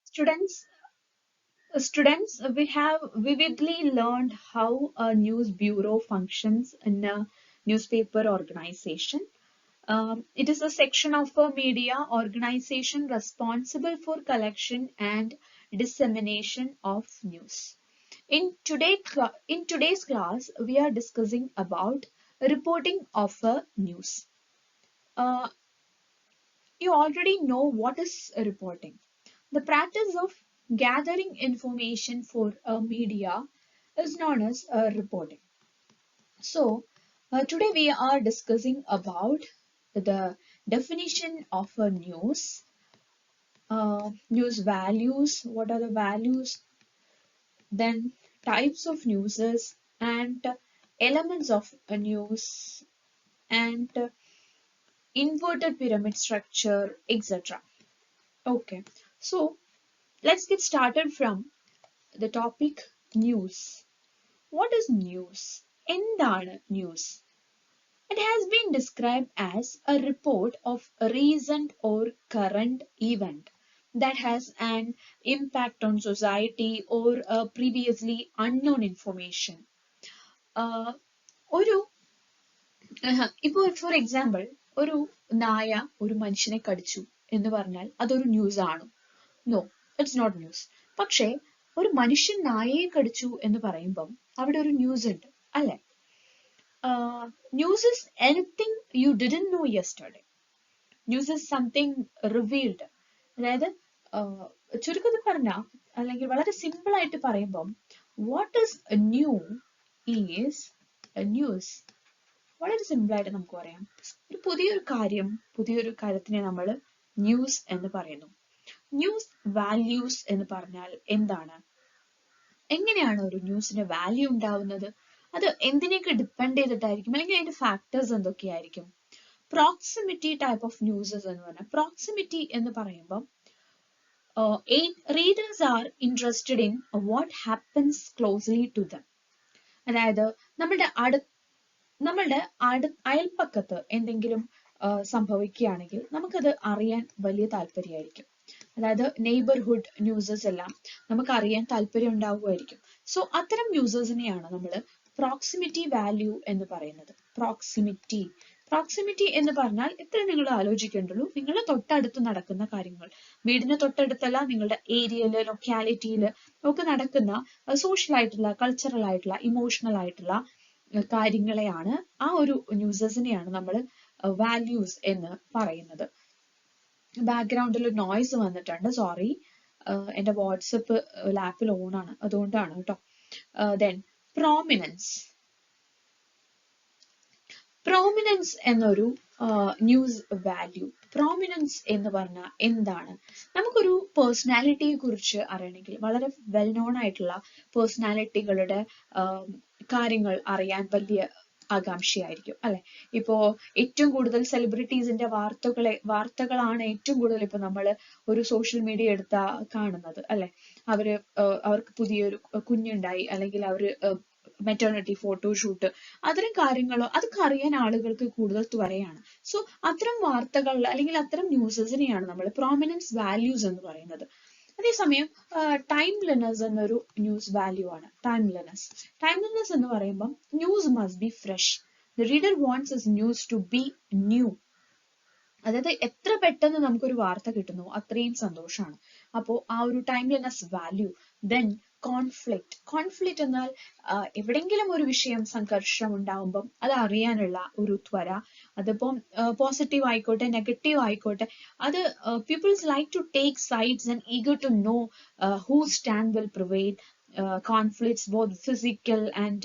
Students, we have vividly learned how a news bureau functions in a newspaper organization. It is a section of a media organization responsible for collection and dissemination of news. In today's class, we are discussing about reporting of a news. Uh, you already know what is reporting. The practice of gathering information for a media is known as reporting. So, today we are discussing about the definition of a news, news values, what are the values, then types of newses and elements of a news and inverted pyramid structure, etc. Okay, so let's get started from the topic news. What is news? എന്താണ് news? It has been described as a report of a recent or current event that has an impact on society or previously unknown information. ഒരു ഇപ്പോൾ for example ഒരു നായ ഒരു മനുഷ്യനെ കടിച്ചു എന്ന് പറഞ്ഞാൽ അതൊരു ന്യൂസ് ആണോ? No, it's not news. പക്ഷേ ഒരു മനുഷ്യൻ നായയെ കടിച്ചു എന്ന് പറയുമ്പം അവിടെ ഒരു ന്യൂസ് ഉണ്ട് അല്ലെ? News is anything you didn't know yesterday. News is something revealed. അതായത് ചുരുക്കത്തിൽ പറഞ്ഞാൽ അല്ലെങ്കിൽ വളരെ സിമ്പിൾ ആയിട്ട് പറയുമ്പം what is new is news. വളരെ സിമ്പിൾ ആയിട്ട് നമുക്ക് പറയാം. ഒരു പുതിയൊരു കാര്യത്തിനെ നമ്മൾ ന്യൂസ് എന്ന് പറയുന്നു. ന്യൂസ് വാല്യൂസ് എന്ന് പറഞ്ഞാൽ എന്താണ്? എങ്ങനെയാണ് ഒരു ന്യൂസിന് വാല്യൂ ഉണ്ടാവുന്നത്? അത് എന്തിനെയൊക്കെ ഡിപ്പെൻഡ് ചെയ്തിട്ടായിരിക്കും, അല്ലെങ്കിൽ അതിന്റെ ഫാക്ടേഴ്സ് എന്തൊക്കെയായിരിക്കും? പ്രോക്സിമിറ്റി ടൈപ്പ് ഓഫ് ന്യൂസസ് എന്ന് പറഞ്ഞാൽ, പ്രോക്സിമിറ്റി എന്ന് പറയുമ്പോൾ readers are interested in what happens closely to them. അതായത് നമ്മളുടെ അയൽപ്പക്കത്ത് എന്തെങ്കിലും സംഭവിക്കുകയാണെങ്കിൽ നമുക്കത് അറിയാൻ വലിയ താല്പര്യമായിരിക്കും. അതായത് നെയ്ബർഹുഡ് ന്യൂസസ് എല്ലാം നമുക്ക് അറിയാൻ താല്പര്യം ഉണ്ടാവുമായിരിക്കും. സോ അത്തരം ന്യൂസസിനെയാണ് നമ്മൾ പ്രോക്സിമിറ്റി വാല്യൂ എന്ന് പറയുന്നത്. പ്രോക്സിമിറ്റി എന്ന് പറഞ്ഞാൽ ഇത്ര നിങ്ങൾ ആലോചിക്കേണ്ടുള്ളൂ. നിങ്ങളുടെ തൊട്ടടുത്ത് നടക്കുന്ന കാര്യങ്ങൾ, വീടിന് തൊട്ടടുത്തല്ല, നിങ്ങളുടെ ഏരിയയില് ലൊക്കാലിറ്റിയില് ഒക്കെ നടക്കുന്ന സോഷ്യൽ ആയിട്ടുള്ള, കൾച്ചറൽ ആയിട്ടുള്ള, ഇമോഷണൽ ആയിട്ടുള്ള കാര്യങ്ങളെയാണ്, ആ ഒരു ന്യൂസസിനെയാണ് നമ്മൾ വാല്യൂസ് എന്ന് പറയുന്നത്. ബാക്ക്ഗ്രൗണ്ടിൽ ഒരു നോയ്സ് വന്നിട്ടുണ്ട്, സോറി. എന്റെ വാട്സപ്പ് ലാപ്പിൽ ഓൺ ആണ്, അതുകൊണ്ടാണ് കേട്ടോ. ദെൻ പ്രോമിനൻസ് എന്നൊരു ന്യൂസ് വാല്യൂ. പ്രോമിനൻസ് എന്ന് പറഞ്ഞാൽ എന്താണ്? നമുക്കൊരു പേഴ്സണാലിറ്റിയെ കുറിച്ച് അറിയണമെങ്കിൽ, വളരെ വെൽ നോൺ ആയിട്ടുള്ള പേഴ്സണാലിറ്റികളുടെ കാര്യങ്ങൾ അറിയാൻ വലിയ ആകാംക്ഷയായിരിക്കും അല്ലെ? ഇപ്പോ ഏറ്റവും കൂടുതൽ സെലിബ്രിറ്റീസിന്റെ വാർത്തകളാണ് ഏറ്റവും കൂടുതൽ ഇപ്പൊ നമ്മൾ ഒരു സോഷ്യൽ മീഡിയ എടുത്താ കാണുന്നത് അല്ലെ? അവർക്ക് പുതിയൊരു കുഞ്ഞുണ്ടായി, അല്ലെങ്കിൽ അവര് മെറ്റേണിറ്റി ഫോട്ടോഷൂട്ട്, അത്തരം കാര്യങ്ങളോ അതൊക്കെ അറിയാൻ ആളുകൾക്ക് കൂടുതൽ ത്വരയാണ്. സോ അത്തരം വാർത്തകൾ അല്ലെങ്കിൽ അത്തരം ന്യൂസസിനെയാണ് നമ്മൾ പ്രോമിനൻസ് വാല്യൂസ് എന്ന് പറയുന്നത്. അതേസമയം ടൈംലിനെസ് എന്നൊരു ന്യൂസ് വാല്യൂ ആണ്. ടൈംലിനെസ് എന്ന് പറയുമ്പോൾ news must be fresh. The reader wants his news to be new. അതായത് എത്ര പെട്ടെന്ന് നമുക്കൊരു വാർത്ത കിട്ടുന്നു അത്രയും സന്തോഷമാണ്. അപ്പോ ആ ഒരു ടൈംലിനെസ് വാല്യൂ. ദെൻ കോൺഫ്ലിക്റ്റ് എന്നാൽ എവിടെങ്കിലും ഒരു വിഷയം, സംഘർഷം ഉണ്ടാവുമ്പം അത് അറിയാനുള്ള ഒരു ത്വര. അതിപ്പം പോസിറ്റീവ് ആയിക്കോട്ടെ നെഗറ്റീവ് ആയിക്കോട്ടെ, അത് peoples like to take sides and eager to know who stand will prevail. Conflicts, both physical and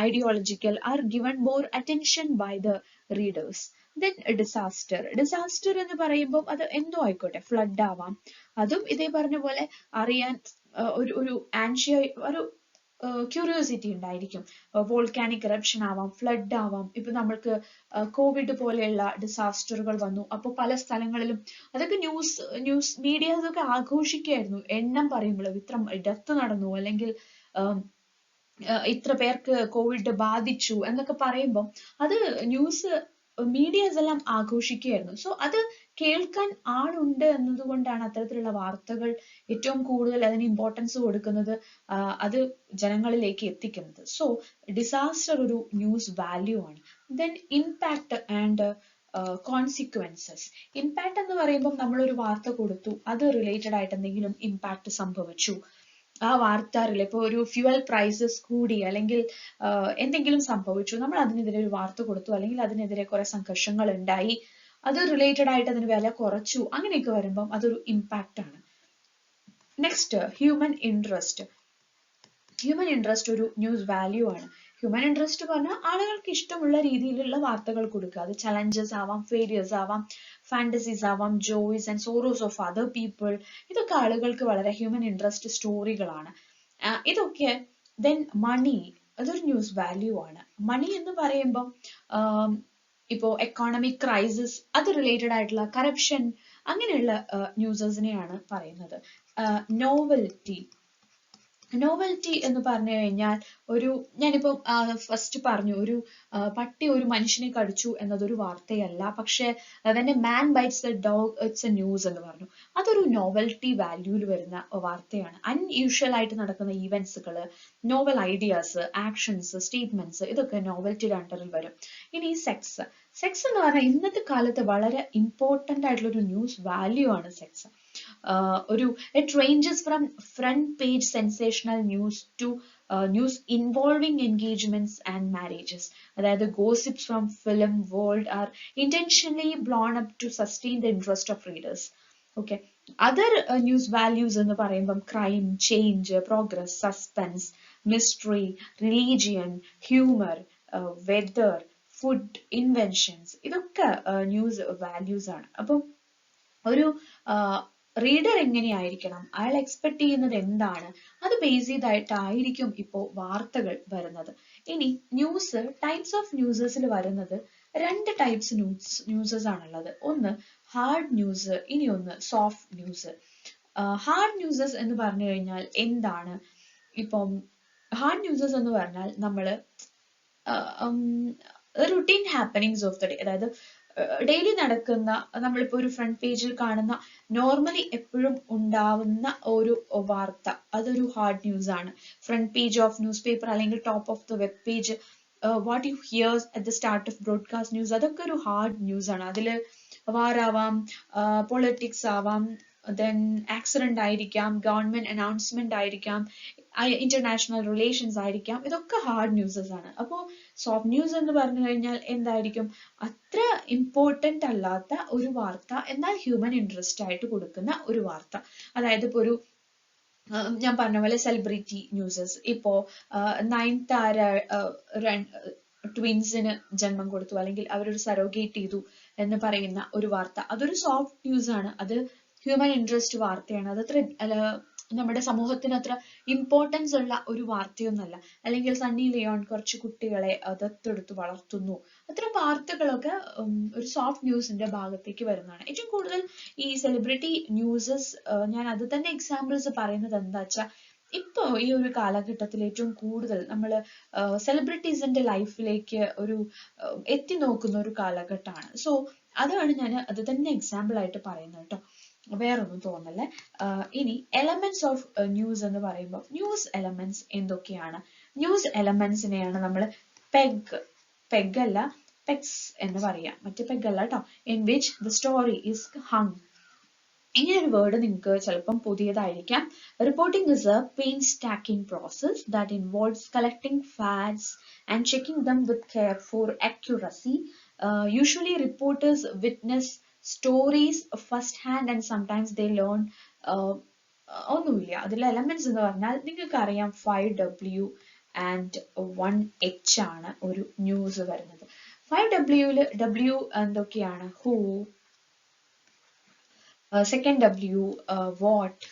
ideological, are given more attention by the readers. Then disaster എന്ന് പറയുമ്പോൾ അത് എന്തോ ആയിക്കോട്ടെ, ഫ്ലഡ് ആവാം, അതും ഇതേ പറഞ്ഞ പോലെ അറിയാൻ ഒരു ക്യൂരിയോസിറ്റി ഉണ്ടായിരിക്കും. വോൾക്കാനിക് എറപ്ഷൻ ആവാം, ഫ്ലഡ് ആവാം. ഇപ്പൊ നമ്മൾക്ക് കോവിഡ് പോലെയുള്ള ഡിസാസ്റ്ററുകൾ വന്നു, അപ്പൊ പല സ്ഥലങ്ങളിലും അതൊക്കെ ന്യൂസ് മീഡിയാസ് ഒക്കെ ആഘോഷിക്കുകയായിരുന്നു. എണ്ണം പറയുമ്പോൾ ഇത്ര ഡെത്ത് നടന്നു, അല്ലെങ്കിൽ ഇത്ര പേർക്ക് കോവിഡ് ബാധിച്ചു എന്നൊക്കെ പറയുമ്പോൾ അത് ന്യൂസ് മീഡിയാസ് എല്ലാം ആഘോഷിക്കുകയായിരുന്നു. സോ അത് കേൾക്കാൻ ആളുണ്ട് എന്നതുകൊണ്ടാണ് അത്തരത്തിലുള്ള വാർത്തകൾ ഏറ്റവും കൂടുതൽ അതിന് ഇമ്പോർട്ടൻസ് കൊടുക്കുന്നത്, അത് ജനങ്ങളിലേക്ക് എത്തിക്കുന്നത്. സോ ഡിസാസ്റ്റർ ഒരു ന്യൂസ് വാല്യൂ ആണ്. Then impact and consequences. Impact എന്ന് പറയുമ്പോൾ നമ്മളൊരു വാർത്ത കൊടുത്തു, അത് റിലേറ്റഡ് ആയിട്ട് എന്തെങ്കിലും ഇമ്പാക്ട് സംഭവിച്ചു, ആ വാർത്ത ഇപ്പൊ ഒരു ഫ്യൂവൽ പ്രൈസസ് കൂടി അല്ലെങ്കിൽ എന്തെങ്കിലും സംഭവിച്ചു, നമ്മൾ അതിനെതിരെ ഒരു വാർത്ത കൊടുത്തു, അല്ലെങ്കിൽ അതിനെതിരെ കുറെ സംഘർഷങ്ങൾ ഉണ്ടായി, അത് റിലേറ്റഡ് ആയിട്ട് അതിന് വില കുറച്ചു, അങ്ങനെയൊക്കെ വരുമ്പം അതൊരു ഇമ്പാക്റ്റ് ആണ്. Next human interest. Human interest ഒരു ന്യൂസ് വാല്യൂ ആണ്. ഹ്യൂമൻ ഇൻട്രസ്റ്റ് പറഞ്ഞാൽ ആളുകൾക്ക് ഇഷ്ടമുള്ള രീതിയിലുള്ള വാർത്തകൾ കൊടുക്കുക. അത് ചലഞ്ചസ് ആവാം, ഫെയിലിയേഴ്സ് ആവാം, ഫാന്റസീസ് ആവാം, joys and sorrows of other people. ഇതൊക്കെ ആളുകൾക്ക് വളരെ ഹ്യൂമൻ ഇൻട്രസ്റ്റ് സ്റ്റോറികളാണ്. ഇതൊക്കെ. ദെൻ മണി, അതൊരു ന്യൂസ് വാല്യൂ ആണ്. മണി എന്ന് പറയുമ്പം ഇപ്പോ എക്കോണമിക് ക്രൈസിസ്, അത് റിലേറ്റഡ് ആയിട്ടുള്ള കറപ്ഷൻ, അങ്ങനെയുള്ള ന്യൂസസിനെയാണ് പറയുന്നത്. നോവൽറ്റി. നോവൽറ്റി എന്ന് പറഞ്ഞു കഴിഞ്ഞാൽ ഞാനിപ്പോ ഫസ്റ്റ് പറഞ്ഞു, ഒരു പട്ടി ഒരു മനുഷ്യനെ കടിച്ചു എന്നതൊരു വാർത്തയല്ല, പക്ഷെ തന്നെ man bites the dog it's a news എന്ന് പറഞ്ഞു. അതൊരു നോവൽറ്റി വാല്യൂല് വരുന്ന വാർത്തയാണ്. അൺയൂഷ്വൽ ആയിട്ട് നടക്കുന്ന ഈവൻസുകൾ, നോവൽ ഐഡിയാസ്, ആക്ഷൻസ്, സ്റ്റേറ്റ്മെന്റ്സ്, ഇതൊക്കെ നോവൽറ്റിയുടെ അണ്ടറിൽ വരും. ഇനി സെക്സ്. സെക്സ് എന്ന് പറഞ്ഞാൽ ഇന്നത്തെ കാലത്ത് വളരെ ഇമ്പോർട്ടന്റ് ആയിട്ടുള്ള ഒരു ന്യൂസ് വാല്യൂ ആണ് sex. It ranges from front page sensational news to news involving engagements and marriages. അതായത് gossips from film world are intentionally blown up to sustain the interest of readers. Okay. Other news values എന്ന് പറയുമ്പം crime, change, progress, suspense, mystery, religion, humor, weather, food, inventions, ഇതൊക്കെ news values ആണ്. അപ്പം ഒരു reader എങ്ങനെയായിരിക്കണം, അയാൾ expect ചെയ്യുന്നത് എന്താണ്, അത് ബേസ് ചെയ്തായിട്ടായിരിക്കും ഇപ്പോൾ വാർത്തകൾ വരുന്നത്. ഇനി ന്യൂസ്, ടൈപ്സ് ഓഫ് ന്യൂസസിൽ വരുന്നത് 2 ടൈപ്സ് ന്യൂസസ് ആണുള്ളത്. ഒന്ന് ഹാർഡ് ന്യൂസ്, ഇനി ഒന്ന് സോഫ്റ്റ് ന്യൂസ്. ഹാർഡ് ന്യൂസസ് എന്ന് പറഞ്ഞു കഴിഞ്ഞാൽ എന്താണ്? ഇപ്പം ഹാർഡ് ന്യൂസസ് എന്ന് പറഞ്ഞാൽ നമ്മള് routine happenings of the day, അതായത് ഡെയിലി നടക്കുന്ന, നമ്മളിപ്പോ ഒരു ഫ്രണ്ട് പേജിൽ കാണുന്ന നോർമലി എപ്പോഴും ഉണ്ടാവുന്ന ഒരു വാർത്ത, അതൊരു ഹാർഡ് ന്യൂസ് ആണ്. Front page of newspaper അല്ലെങ്കിൽ top of the web page, what you hears at the start of broadcast news, അതൊക്കെ ഒരു ഹാർഡ് ന്യൂസ് ആണ്. അതില് വാറാവാം, പൊളിറ്റിക്സ് ആവാം, ദെൻ ആക്സിഡന്റ് ആയിരിക്കാം, ഗവൺമെന്റ് അനൗൺസ്മെന്റ് ആയിരിക്കാം, ഇന്റർനാഷണൽ റിലേഷൻസ് ആയിരിക്കാം, ഇതൊക്കെ ഹാർഡ് ന്യൂസസ് ആണ്. അപ്പോൾ സോഫ്റ്റ് ന്യൂസ് എന്ന് പറഞ്ഞു കഴിഞ്ഞാൽ എന്തായിരിക്കും? അത്ര ഇമ്പോർട്ടന്റ് അല്ലാത്ത ഒരു വാർത്ത, എന്നാൽ ഹ്യൂമൻ ഇൻട്രസ്റ്റ് ആയിട്ട് കൊടുക്കുന്ന ഒരു വാർത്ത. അതായത് ഇപ്പൊ ഒരു ഞാൻ പറഞ്ഞ പോലെ സെലിബ്രിറ്റി ന്യൂസസ്, ഇപ്പോ നയൻതാര ട്വിൻസിന് ജന്മം കൊടുത്തു, അല്ലെങ്കിൽ അവരൊരു സറോഗേറ്റ് ചെയ്തു എന്ന് പറയുന്ന ഒരു വാർത്ത, അതൊരു സോഫ്റ്റ് ന്യൂസ് ആണ്. അത് ഹ്യൂമൻ ഇൻട്രസ്റ്റ് വാർത്തയാണ്. അതത്ര നമ്മുടെ സമൂഹത്തിന് അത്ര ഇമ്പോർട്ടൻസ് ഉള്ള ഒരു വാർത്തയൊന്നല്ല. അല്ലെങ്കിൽ സണ്ണി ലിയോൺ കുറച്ച് കുട്ടികളെ ദത്തെടുത്ത് വളർത്തുന്നു, അത്തരം വാർത്തകളൊക്കെ ഒരു സോഫ്റ്റ് ന്യൂസിന്റെ ഭാഗത്തേക്ക് വരുന്നതാണ്. ഏറ്റവും കൂടുതൽ ഈ സെലിബ്രിറ്റി ന്യൂസസ്, ഞാൻ അത് തന്നെ എക്സാമ്പിൾസ് പറയുന്നത് എന്താ വെച്ചാൽ, ഇപ്പൊ ഈ ഒരു കാലഘട്ടത്തിൽ ഏറ്റവും കൂടുതൽ നമ്മൾ സെലിബ്രിറ്റീസിന്റെ ലൈഫിലേക്ക് ഒരു എത്തി നോക്കുന്ന ഒരു കാലഘട്ടമാണ്. സോ അതാണ് ഞാൻ അത് തന്നെ എക്സാമ്പിൾ ആയിട്ട് പറയുന്നത് കേട്ടോ, വേറൊന്നും തോന്നല്ലേ. ഇനി എലമെന്റ്സ് ഓഫ് ന്യൂസ് എന്ന് പറയുമ്പോൾ ന്യൂസ് എലമെന്റ്സ് എന്തൊക്കെയാണ്? ന്യൂസ് എലമെന്റ്സിനെയാണ് നമ്മൾ പെഗ് അല്ല പെക്സ് എന്ന് പറയാം, മറ്റേ പെഗ് അല്ല കേട്ടോ. In which the story is hung. ഇങ്ങനെ ഒരു വേർഡ് നിങ്ങൾക്ക് ചിലപ്പം പുതിയതായിരിക്കാം. Reporting is a painstaking process that involves collecting facts and checking them with care for accuracy. Usually reporters witness stories first hand and sometimes they learn ഒന്നുമില്ല. അതിലെ elements എന്ന് പറഞ്ഞാൽ നിങ്ങൾക്ക് അറിയാം 5W and 1H ആണ് ഒരു ന്യൂസ് വരുന്നത്. 5Wല് W എന്തൊക്കെയാണ്? ഹൂ, സെക്കൻഡ് W വാട്ട്,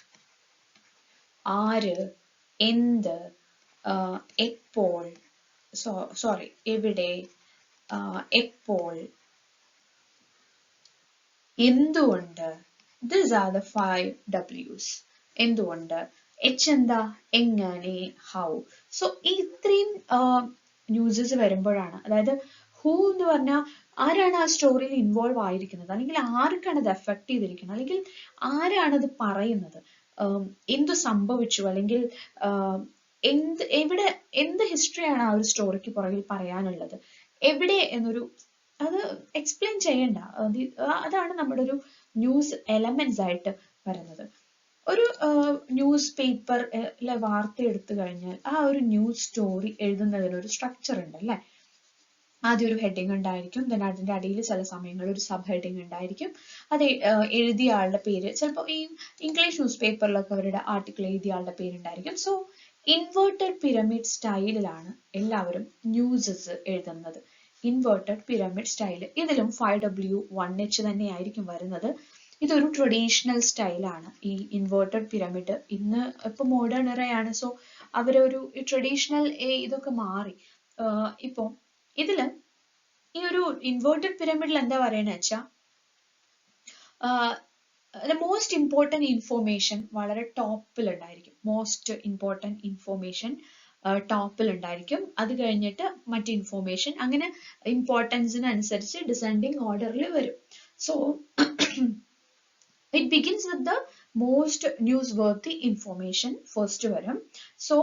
ആര്, എന്ത്, എപ്പോൾ, എവിടെ, എപ്പോൾ, എന്തുകൊണ്ട്. These are the 5Ws. എന്തുകൊണ്ട്. H എന്താ? എങ്ങനെ, ഹൗ. സോ ഈ ഇത്രയും ന്യൂസസ് വരുമ്പോഴാണ്, അതായത് ഹൂ എന്ന് പറഞ്ഞാൽ ആരാണ് ആ സ്റ്റോറിയിൽ ഇൻവോൾവ് ആയിരിക്കുന്നത്, അല്ലെങ്കിൽ ആർക്കാണ് അത് എഫക്ട് ചെയ്തിരിക്കുന്നത്, അല്ലെങ്കിൽ ആരാണ് അത് പറയുന്നത്, എന്ത് സംഭവിച്ചു, അല്ലെങ്കിൽ എന്ത് ഹിസ്റ്ററിയാണ് ആ ഒരു സ്റ്റോറിക്ക് പുറകിൽ പറയാനുള്ളത്, എവിടെ എന്നൊരു അത് എക്സ്പ്ലെയിൻ ചെയ്യണ്ട. അതാണ് നമ്മുടെ ഒരു ന്യൂസ് എലമെന്റ്സ് ആയിട്ട് വരുന്നത്. ഒരു ന്യൂസ് പേപ്പറിലെ വാർത്ത എടുത്തു കഴിഞ്ഞാൽ ആ ഒരു ന്യൂസ് സ്റ്റോറി എഴുതുന്നതിന് ഒരു സ്ട്രക്ചർ ഉണ്ട് അല്ലെ. ആദ്യം ഒരു ഹെഡിങ് ഉണ്ടായിരിക്കും, then അതിന്റെ അടിയിൽ ചില സമയങ്ങളിൽ ഒരു സബ് ഹെഡിങ് ഉണ്ടായിരിക്കും. അത് എഴുതിയ ആളുടെ പേര്, ചിലപ്പോൾ ഈ ഇംഗ്ലീഷ് ന്യൂസ് പേപ്പറിലൊക്കെ അവരുടെ ആർട്ടിക്കിൾ എഴുതിയ ആളുടെ പേരുണ്ടായിരിക്കും. സോ ഇൻവേർട്ടഡ് പിരമിഡ് സ്റ്റൈലിലാണ് എല്ലാവരും ന്യൂസസ് എഴുതുന്നത്. ഇൻവേർട്ടഡ് പിരമിഡ് സ്റ്റൈൽ, ഇതിലും 5W1H തന്നെയായിരിക്കും വരുന്നത്. ഇതൊരു ട്രഡീഷണൽ സ്റ്റൈലാണ് ഈ ഇൻവേർട്ടഡ് പിരമിഡ്. ഇന്ന് ഇപ്പൊ മോഡേൺ ഇറയാണ്, സോ അവരൊരു ട്രഡീഷണൽ ഇതൊക്കെ മാറി. ഇപ്പൊ ഇതില് ഈ ഒരു ഇൻവേർട്ടഡ് പിരമിഡിൽ എന്താ പറയണെന്ന് വെച്ചാൽ the most important information വളരെ ടോപ്പിൽ ഉണ്ടായിരിക്കും. മോസ്റ്റ് ഇമ്പോർട്ടൻറ്റ് ഇൻഫോർമേഷൻ ടോപ്പിൽ ഉണ്ടായിരിക്കും. അത് കഴിഞ്ഞിട്ട് മറ്റ് ഇൻഫോർമേഷൻ, അങ്ങനെ ഇമ്പോർട്ടൻസിനനുസരിച്ച് ഡിസെൻഡിങ് ഓർഡറിൽ വരും. So it begins with the most newsworthy information first varum. So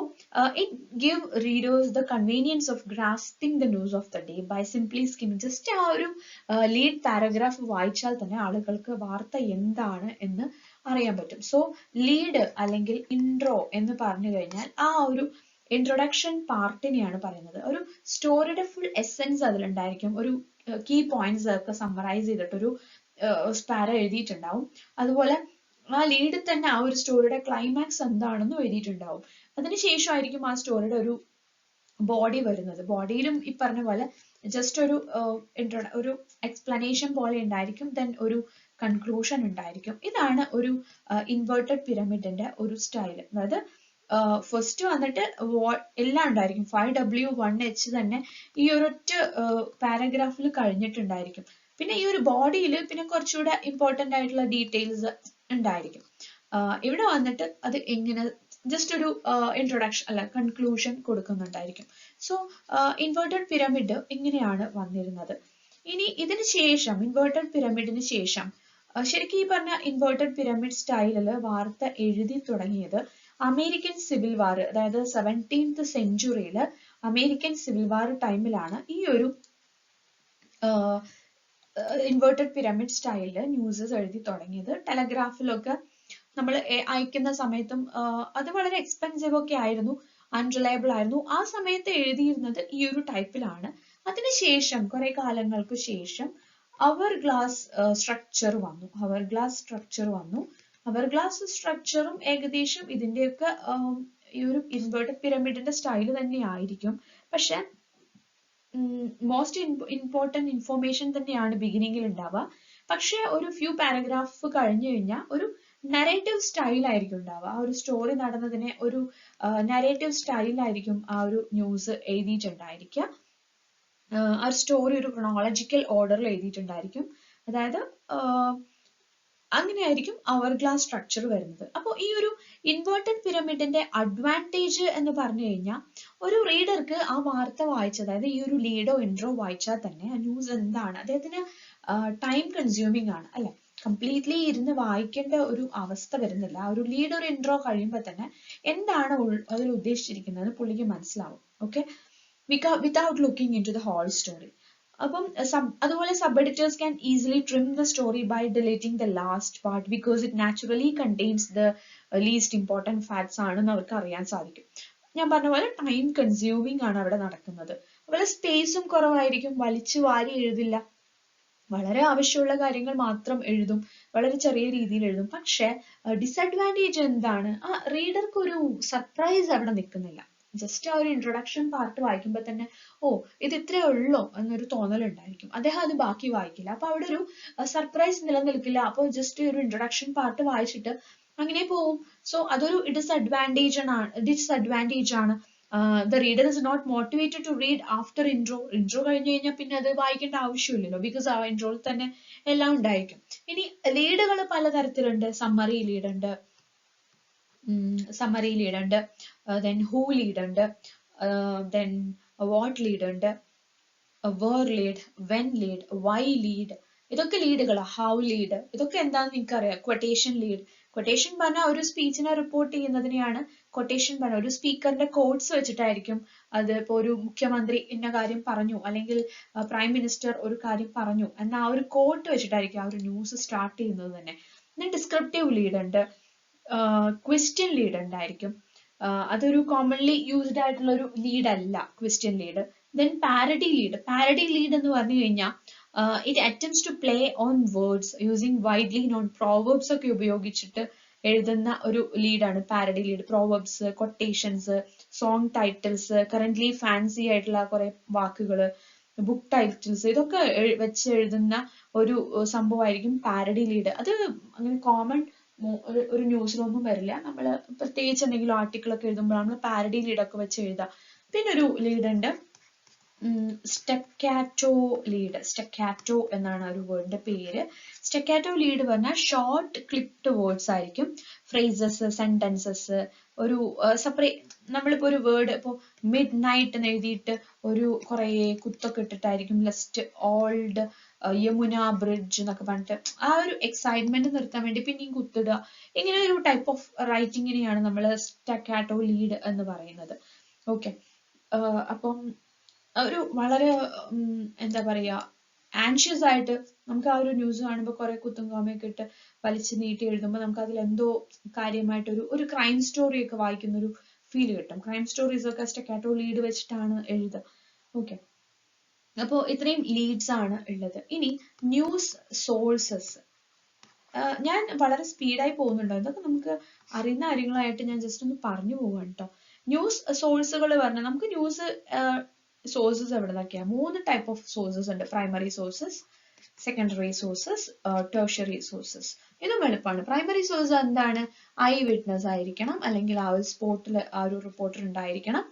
it give readers the convenience of grasping the news of the day by simply skimming just a lead paragraph വായിച്ചാൽ തന്നെ ആളുകൾക്ക് വാർത്ത എന്താണ് എന്ന് അറിയാൻ പറ്റും. സോ ലീഡ് അല്ലെങ്കിൽ intro എന്ന് പറഞ്ഞു കഴിഞ്ഞാൽ ആ ഒരു ഇൻട്രൊഡക്ഷൻ പാർട്ടിനെയാണ് പറയുന്നത്. ഒരു സ്റ്റോറിയുടെ ഫുൾ എസെൻസ് അതിലുണ്ടായിരിക്കും. ഒരു കീ പോയിന്റ്സ് ഒക്കെ സമ്മറൈസ് ചെയ്തിട്ടൊരു സ്പാര എഴുതിയിട്ടുണ്ടാവും. അതുപോലെ ആ ലീഡിൽ തന്നെ ആ ഒരു സ്റ്റോറിയുടെ ക്ലൈമാക്സ് എന്താണെന്നും എഴുതിയിട്ടുണ്ടാവും. അതിനുശേഷമായിരിക്കും ആ സ്റ്റോറിയുടെ ഒരു ബോഡി വരുന്നത്. ബോഡിയിലും ഈ പറഞ്ഞ പോലെ ജസ്റ്റ് ഒരു എക്സ്പ്ലനേഷൻ പോലെ ഉണ്ടായിരിക്കും, ദെൻ ഒരു കൺക്ലൂഷൻ ഉണ്ടായിരിക്കും. ഇതാണ് ഒരു ഇൻവേർട്ടഡ് പിരമിഡിന്റെ ഒരു സ്റ്റൈൽ. അതായത് ഫസ്റ്റ് വന്നിട്ട് എല്ലാം ഉണ്ടായിരിക്കും. 5W1H തന്നെ ഈ ഒരൊറ്റ പാരഗ്രാഫിൽ കഴിഞ്ഞിട്ടുണ്ടായിരിക്കും. പിന്നെ ഈ ഒരു ബോഡിയിൽ പിന്നെ കുറച്ചുകൂടെ ഇമ്പോർട്ടൻ്റ് ആയിട്ടുള്ള ഡീറ്റെയിൽസ് ഉണ്ടായിരിക്കും. ഇവിടെ വന്നിട്ട് അത് എങ്ങനെ ജസ്റ്റ് ഒരു ഇൻട്രൊഡക്ഷൻ അല്ല കൺക്ലൂഷൻ കൊടുക്കുന്നുണ്ടായിരിക്കും. സോ ഇൻവേർട്ടഡ് പിരമിഡ് ഇങ്ങനെയാണ് വന്നിരുന്നത്. ഇനി ഇതിന് ശേഷം ഇൻവേർട്ടഡ് പിരമിഡിന് ശേഷം ശരിക്കും ഈ പറഞ്ഞ ഇൻവേർട്ടഡ് പിരമിഡ് സ്റ്റൈലിൽ വാർത്ത എഴുതി തുടങ്ങിയത് അമേരിക്കൻ സിവിൽ വാർ, അതായത് 17th സെഞ്ചുറിയിൽ അമേരിക്കൻ സിവിൽ വാർ ടൈമിലാണ് ഈ ഒരു ഇൻവേർട്ടഡ് പിരമിഡ് സ്റ്റൈലില് ന്യൂസസ് എഴുതി തുടങ്ങിയത്. ടെലഗ്രാഫിലൊക്കെ നമ്മൾ അയക്കുന്ന സമയത്തും അത് വളരെ എക്സ്പെൻസീവ് ഒക്കെ ആയിരുന്നു, അൺറിലയബിൾ ആയിരുന്നു. ആ സമയത്ത് എഴുതിയിരുന്നത് ഈ ഒരു ടൈപ്പിലാണ്. അതിനുശേഷം കുറെ കാലങ്ങൾക്ക് ശേഷം അവർ ഗ്ലാസ് സ്ട്രക്ചർ വന്നു. അവർ ഗ്ലാസ് സ്ട്രക്ചറും ഏകദേശം ഇതിന്റെയൊക്കെ ഈ ഒരു ഇൻവേർട്ടഡ് പിരമിഡിന്റെ സ്റ്റൈല് തന്നെ ആയിരിക്കും. പക്ഷെ മോസ്റ്റ് ഇമ്പോർട്ടൻറ്റ് ഇൻഫോർമേഷൻ തന്നെയാണ് ബിഗിനിങ്ങിൽ ഉണ്ടാവുക. പക്ഷെ ഒരു ഫ്യൂ പാരഗ്രാഫ് കഴിഞ്ഞു കഴിഞ്ഞാൽ ഒരു നരേറ്റീവ് സ്റ്റൈലായിരിക്കും ഉണ്ടാവുക. ആ ഒരു സ്റ്റോറി നടന്നതിനെ ഒരു നരേറ്റീവ് സ്റ്റൈലായിരിക്കും ആ ഒരു ന്യൂസ് എഴുതിയിട്ടുണ്ടായിരിക്കുക. ആ സ്റ്റോറി ഒരു ക്രോണോളജിക്കൽ ഓർഡറിൽ എഴുതിയിട്ടുണ്ടായിരിക്കും. അതായത് അങ്ങനെയായിരിക്കും അവർ ഗ്ലാസ് സ്ട്രക്ചർ വരുന്നത്. അപ്പോൾ ഈ ഒരു ഇൻവേർട്ടഡ് പിരമിഡിന്റെ അഡ്വാൻറ്റേജ് എന്ന് പറഞ്ഞു കഴിഞ്ഞാൽ ഒരു റീഡർക്ക് ആ വാർത്ത വായിച്ച്, അതായത് ഈ ഒരു ലീഡോ ഇൻട്രോ വായിച്ചാൽ തന്നെ ആ ന്യൂസ് എന്താണ് അദ്ദേഹത്തിന് ടൈം കൺസ്യൂമിങ് ആണ് അല്ലെ. കംപ്ലീറ്റ്ലി ഇരുന്ന് വായിക്കേണ്ട ഒരു അവസ്ഥ വരുന്നില്ല. ആ ഒരു ലീഡ് ഒരു ഇൻട്രോ കഴിയുമ്പോൾ തന്നെ എന്താണ് അതിൽ ഉദ്ദേശിച്ചിരിക്കുന്നത് പുള്ളിക്ക് മനസ്സിലാവും. Okay, without looking in to the whole story. അപ്പം അതുപോലെ sub editors can easily trim the story by deleting the last part because it naturally contains the least important facts ആണെന്ന് അവർക്ക് അറിയാൻ സാധിക്കും. ഞാൻ പറഞ്ഞ പോലെ ടൈം കൺസ്യൂമിങ് ആണ് അവിടെ നടക്കുന്നത്. അതുപോലെ സ്പേസും കുറവായിരിക്കും, വലിച്ചു വാരി എഴുതില്ല, വളരെ ആവശ്യമുള്ള കാര്യങ്ങൾ മാത്രം എഴുതും, വളരെ ചെറിയ രീതിയിൽ എഴുതും. പക്ഷെ ഡിസഡ്വാൻറ്റേജ് എന്താണ്, ആ റീഡർക്ക് ഒരു സർപ്രൈസ് അവിടെ നിൽക്കുന്നില്ല. ജസ്റ്റ് ആ ഒരു ഇൻട്രൊഡക്ഷൻ പാർട്ട് വായിക്കുമ്പോൾ തന്നെ ഇത് ഇത്രേ ഉള്ളോ എന്നൊരു തോന്നലുണ്ടായിരിക്കും. അദ്ദേഹം അത് ബാക്കി വായിക്കില്ല. അപ്പൊ അവിടെ ഒരു സർപ്രൈസ് നിലനിൽക്കില്ല. അപ്പോൾ ജസ്റ്റ് ഒരു ഇൻട്രൊഡക്ഷൻ പാർട്ട് വായിച്ചിട്ട് അങ്ങനെ പോവും. സോ അതൊരു ഡിസഡ്വാൻറ്റേജ് ആണ്. The reader is not motivated to read after intro കഴിഞ്ഞു കഴിഞ്ഞാൽ പിന്നെ അത് വായിക്കേണ്ട ആവശ്യമില്ലല്ലോ, ബിക്കോസ് ആ ഇൻട്രോയിൽ തന്നെ എല്ലാം ഉണ്ടായിരിക്കും. ഇനി ലീഡുകൾ പലതരത്തിലുണ്ട്. സമ്മറി ലീഡ് ഉണ്ട്, then who ലീഡ് ഉണ്ട്, then what ലീഡ് ഉണ്ട്. where lead, when lead, why lead, ഇതൊക്കെ ലീഡുകളാ. ഹൗ ലീഡ്, ഇതൊക്കെ എന്താണെന്ന് നിങ്ങൾക്കറിയാം. ക്വട്ടേഷൻ ലീഡ്, ക്വട്ടേഷൻ പറഞ്ഞാൽ ഒരു സ്പീച്ചിനെ റിപ്പോർട്ട് ചെയ്യുന്നതിനെയാണ് ക്വട്ടേഷൻ പറഞ്ഞ. ഒരു സ്പീക്കറിന്റെ കോട്ട്സ് വെച്ചിട്ടായിരിക്കും അത്. ഇപ്പൊ ഒരു മുഖ്യമന്ത്രി ഇന്ന കാര്യം പറഞ്ഞു, അല്ലെങ്കിൽ പ്രൈം മിനിസ്റ്റർ ഒരു കാര്യം പറഞ്ഞു എന്ന ആ ഒരു കോട്ട് വെച്ചിട്ടായിരിക്കും ആ ഒരു ന്യൂസ് സ്റ്റാർട്ട് ചെയ്യുന്നത് തന്നെ. പിന്നെ ഡിസ്ക്രിപ്റ്റീവ് ലീഡ് ഉണ്ട്, ക്വസ്റ്റ്യൻ ലീഡ് ഉണ്ടായിരിക്കും. അതൊരു കോമൺലി യൂസ്ഡ് ആയിട്ടുള്ള ഒരു ലീഡ് അല്ല question lead. Then parody lead. Parody lead എന്ന് പറഞ്ഞു കഴിഞ്ഞാൽ it attempts to play on words using widely known proverbs ഒക്കെ ഉപയോഗിച്ചിട്ട് എഴുതുന്ന ഒരു ലീഡാണ് parody lead. Proverbs, quotations, song titles, currently fancy ആയിട്ടുള്ള കുറെ വാക്കുകൾ, ബുക്ക് ടൈറ്റിൽസ്, ഇതൊക്കെ വെച്ച് എഴുതുന്ന ഒരു സംഭവമായിരിക്കും പാരഡി ലീഡ്. അത് അങ്ങനെ കോമൺ ഒരു ന്യൂസിലൊന്നും വരില്ല. നമ്മൾ പ്രത്യേകിച്ച് എന്തെങ്കിലും ആർട്ടിക്കിൾ ഒക്കെ എഴുതുമ്പോൾ നമ്മൾ പാരഡി ലീഡൊക്കെ വെച്ച് എഴുതാം. പിന്നെ ഒരു ലീഡ് ഉണ്ട്, സ്റ്റെക്കാറ്റോ ലീഡ്. സ്റ്റെക്കാറ്റോ എന്നാണ് ഒരു വേർഡിന്റെ പേര്. സ്റ്റെക്കാറ്റോ ലീഡ് പറഞ്ഞാൽ ഷോർട്ട് ക്ലിപ്ഡ് വേർഡ്സ് ആയിരിക്കും. ഫ്രേസസ്, സെന്റൻസസ്, ഒരു സെപ്പറേറ്റ്. നമ്മളിപ്പോ ഒരു വേർഡ് ഇപ്പോ മിഡ് നൈറ്റ് എന്ന് എഴുതിയിട്ട് ഒരു കുറെ കുത്തൊക്കെ ഇട്ടിട്ടായിരിക്കും ലെസ്റ്റ് ഓൾഡ് യമുന ബ്രിഡ്ജ് എന്നൊക്കെ പറഞ്ഞിട്ട് ആ ഒരു എക്സൈറ്റ്മെന്റ് നിർത്താൻ വേണ്ടി പിന്നെയും കുത്തിടുക. ഇങ്ങനെ ഒരു ടൈപ്പ് ഓഫ് റൈറ്റിങ്ങിനെയാണ് നമ്മൾ സ്റ്റക്കാറ്റോ ലീഡ് എന്ന് പറയുന്നത്. ഓക്കെ, അപ്പം ഒരു വളരെ എന്താ പറയാ, ആൻഷ്യസ് ആയിട്ട് നമുക്ക് ആ ഒരു ന്യൂസ് കാണുമ്പോൾ കുറെ കുത്തും കോമയൊക്കെ ഇട്ട് വലിച്ചു നീട്ടി എഴുതുമ്പോൾ നമുക്ക് അതിൽ എന്തോ കാര്യമായിട്ട് ഒരു ക്രൈം സ്റ്റോറി ഒക്കെ വായിക്കുന്ന ഒരു ഫീൽ കിട്ടും. ക്രൈം സ്റ്റോറീസ് ഒക്കെ സ്റ്റക്കാറ്റോ ലീഡ് വെച്ചിട്ടാണ് എഴുതുക. ഓക്കെ, അപ്പോൾ ഇത്രയും ലീഡ്സ് ആണ് ഉള്ളത്. ഇനി ന്യൂസ് സോഴ്സസ്. ഞാൻ വളരെ സ്പീഡായി പോകുന്നുണ്ടോ, ഇതൊക്കെ നമുക്ക് അറിയുന്ന കാര്യങ്ങളായിട്ട് ഞാൻ ജസ്റ്റ് ഒന്ന് പറഞ്ഞു പോവാണ് കേട്ടോ. ന്യൂസ് സോഴ്സുകൾ പറഞ്ഞാൽ നമുക്ക് ന്യൂസ് സോഴ്സസ് എവിടെന്നൊക്കെയാ? 3 ടൈപ്പ് ഓഫ് സോഴ്സസ് ഉണ്ട്. Primary sources, secondary sources, tertiary sources. ഇതും എളുപ്പമാണ്. പ്രൈമറി സോഴ്സ് എന്താണ്? ഐ വിറ്റ്നസ് ആയിരിക്കണം, അല്ലെങ്കിൽ ആ ഒരു സ്പോട്ടിൽ ആ ഒരു റിപ്പോർട്ടർ ഉണ്ടായിരിക്കണം.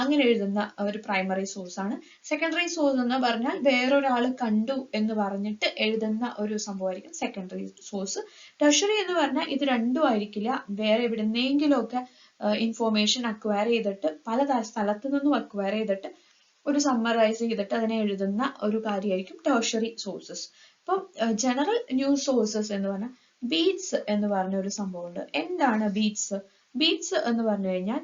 അങ്ങനെ എഴുതുന്ന ഒരു പ്രൈമറി സോഴ്സ് ആണ്. സെക്കൻഡറി സോഴ്സ് എന്ന് പറഞ്ഞാൽ വേറൊരാൾ കണ്ടു എന്ന് പറഞ്ഞിട്ട് എഴുതുന്ന ഒരു സംഭവമായിരിക്കും സെക്കൻഡറി സോഴ്സ്. ടെർഷ്യറി എന്ന് പറഞ്ഞാൽ ഇത് രണ്ടും ആയിരിക്കില്ല. വേറെ എവിടെന്നെങ്കിലും ഒക്കെ ഇൻഫോർമേഷൻ അക്വയർ ചെയ്തിട്ട്, പല സ്ഥലത്തു നിന്നും അക്വയർ ചെയ്തിട്ട് ഒരു സമ്മറൈസ് ചെയ്തിട്ട് അതിനെ എഴുതുന്ന ഒരു കാര്യമായിരിക്കും ടെർഷ്യറി സോഴ്സസ്. അപ്പം ജനറൽ ന്യൂസ് സോഴ്സസ് എന്ന് പറഞ്ഞാൽ ബീറ്റ്സ് എന്ന് പറഞ്ഞ ഒരു സംഭവമുണ്ട്. എന്താണ് ബീറ്റ്സ്? ബീറ്റ്സ് എന്ന് പറഞ്ഞു കഴിഞ്ഞാൽ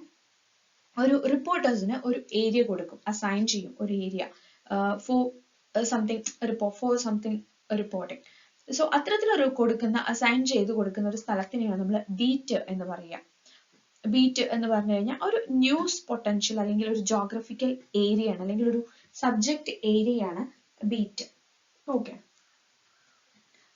ഒരു റിപ്പോർട്ടേഴ്സിന് ഒരു ഏരിയ കൊടുക്കും, അസൈൻ ചെയ്യും ഒരു area for something reporting. So അത്തരത്തിലൊരു അസൈൻ ചെയ്ത് കൊടുക്കുന്ന ഒരു സ്ഥലത്തിനെയാണ് നമ്മൾ ബീറ്റ് എന്ന് പറയുക. ബീറ്റ് എന്ന് പറഞ്ഞു കഴിഞ്ഞാൽ ഒരു ന്യൂസ് പൊട്ടൻഷ്യൽ അല്ലെങ്കിൽ ഒരു ജോഗ്രഫിക്കൽ ഏരിയ ആണ്, അല്ലെങ്കിൽ ഒരു സബ്ജക്ട് ഏരിയ ആണ് ബീറ്റ്. ഓക്കെ,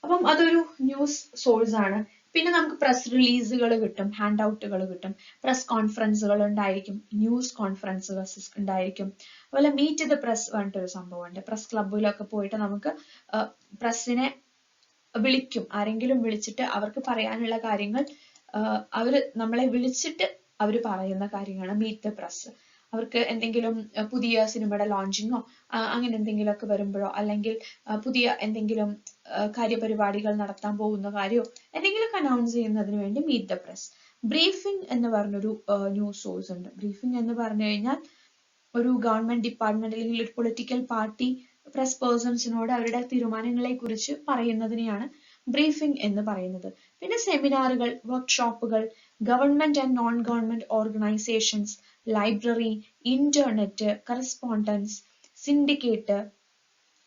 അപ്പം അതൊരു ന്യൂസ് സോഴ്സ് ആണ്. പിന്നെ നമുക്ക് പ്രസ് റിലീസുകൾ കിട്ടും, ഹാൻഡ് ഔട്ടുകൾ കിട്ടും, പ്രസ് കോൺഫറൻസുകൾ ഉണ്ടായിരിക്കും, ന്യൂസ് കോൺഫറൻസുകൾ ഉണ്ടായിരിക്കും. അതുപോലെ മീറ്റ് ദ പ്രസ് പറഞ്ഞിട്ടൊരു സംഭവമുണ്ട്. പ്രസ് ക്ലബിലൊക്കെ പോയിട്ട് നമുക്ക് പ്രസ്സിനെ വിളിക്കും. ആരെങ്കിലും വിളിച്ചിട്ട് അവർക്ക് പറയാനുള്ള കാര്യങ്ങൾ അവര് നമ്മളെ വിളിച്ചിട്ട് അവര് പറയുന്ന കാര്യമാണ് മീറ്റ് ദ പ്രസ്. അവർക്ക് എന്തെങ്കിലും പുതിയ സിനിമയുടെ ലോഞ്ചിങ്ങോ അങ്ങനെ എന്തെങ്കിലുമൊക്കെ വരുമ്പോഴോ, അല്ലെങ്കിൽ പുതിയ എന്തെങ്കിലും കാര്യപരിപാടികൾ നടത്താൻ പോകുന്ന കാര്യമോ എന്തെങ്കിലുമൊക്കെ അനൗൺസ് ചെയ്യുന്നതിന് വേണ്ടി മീറ്റ് ദ പ്രസ്. ബ്രീഫിംഗ് എന്ന് പറഞ്ഞൊരു ന്യൂസ് സോഴ്സ് ഉണ്ട്. ബ്രീഫിംഗ് എന്ന് പറഞ്ഞു കഴിഞ്ഞാൽ ഒരു ഗവൺമെന്റ് ഡിപ്പാർട്ട്മെന്റ് അല്ലെങ്കിൽ ഒരു പൊളിറ്റിക്കൽ പാർട്ടി പ്രസ് പേഴ്സൺസിനോട് അവരുടെ തീരുമാനങ്ങളെ കുറിച്ച് പറയുന്നതിനെയാണ് ബ്രീഫിംഗ് എന്ന് പറയുന്നത്. പിന്നെ സെമിനാറുകൾ, വർക്ക്ഷോപ്പുകൾ, government and non government organisations, library, internet, correspondence, syndicate.